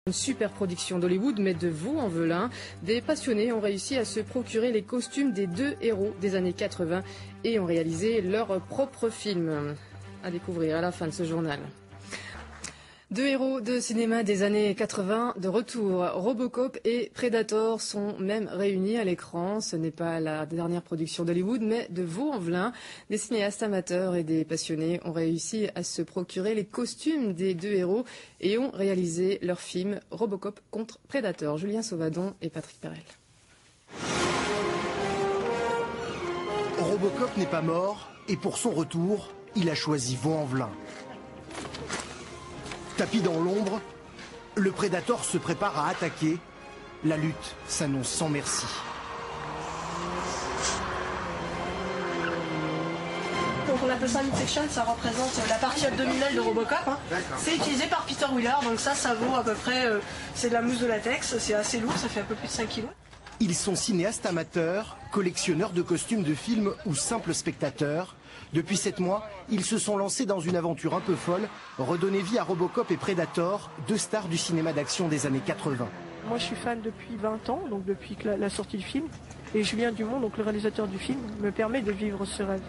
Une super production d'Hollywood, mais de Vaux-en-Velin. Des passionnés ont réussi à se procurer les costumes des deux héros des années 80 et ont réalisé leur propre film. À découvrir à la fin de ce journal. Deux héros de cinéma des années 80 de retour. Robocop et Predator sont même réunis à l'écran. Ce n'est pas la dernière production d'Hollywood, mais de Vaux-en-Velin. Des cinéastes amateurs et des passionnés ont réussi à se procurer les costumes des deux héros et ont réalisé leur film Robocop contre Predator. Julien Sauvadon et Patrick Perel. Robocop n'est pas mort et pour son retour, il a choisi Vaux-en-Velin. Tapis dans l'ombre, le Predator se prépare à attaquer. La lutte s'annonce sans merci. Donc on appelle ça midsection, ça représente la partie abdominale de Robocop. C'est utilisé par Peter Wheeler, donc ça vaut à peu près, c'est de la mousse de latex, c'est assez lourd, ça fait un peu plus de 5 kilos. Ils sont cinéastes amateurs, collectionneurs de costumes de films ou simples spectateurs. Depuis 7 mois, ils se sont lancés dans une aventure un peu folle, redonner vie à Robocop et Predator, deux stars du cinéma d'action des années 80. Moi je suis fan depuis 20 ans, donc depuis la sortie du film. Et Julien Dumont, donc le réalisateur du film, me permet de vivre ce rêve.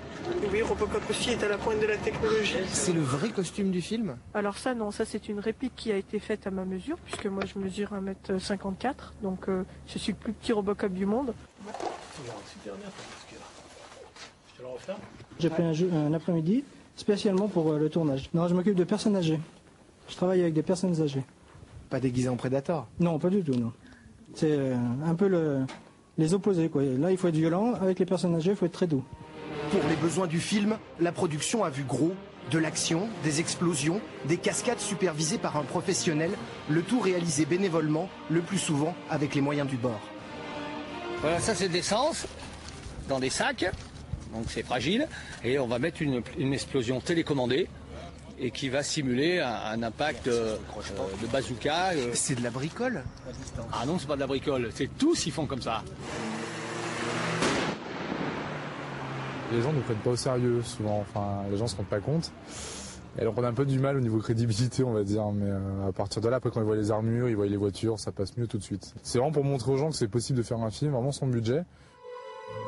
Oui, Robocop aussi est à la pointe de la technologie. C'est le vrai costume du film? Alors ça non, ça c'est une réplique qui a été faite à ma mesure, puisque moi je mesure 1m54, donc je suis le plus petit Robocop du monde. J'ai pris un après-midi spécialement pour le tournage. Non, je m'occupe de personnes âgées. Je travaille avec des personnes âgées. Pas déguisé en Predator? Non, pas du tout, non. C'est un peu les opposés, quoi. Là, il faut être violent. Avec les personnes âgées, il faut être très doux. Pour les besoins du film, la production a vu gros. De l'action, des explosions, des cascades supervisées par un professionnel, le tout réalisé bénévolement, le plus souvent avec les moyens du bord. Voilà, ça c'est de l'essence dans des sacs, donc c'est fragile, et on va mettre une explosion télécommandée et qui va simuler un impact de bazooka. C'est de la bricole? Ah non, c'est pas de la bricole, c'est tous ils font comme ça. Les gens ne nous prennent pas au sérieux souvent, enfin les gens se rendent pas compte. Et donc on a un peu du mal au niveau crédibilité on va dire, mais à partir de là, après quand ils voient les armures, ils voient les voitures, ça passe mieux tout de suite. C'est vraiment pour montrer aux gens que c'est possible de faire un film vraiment sans budget.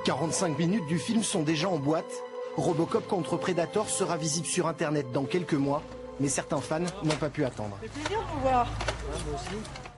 45 minutes du film sont déjà en boîte. Robocop contre Predator sera visible sur internet dans quelques mois, mais certains fans n'ont pas pu attendre. C'est plaisir de vous voir.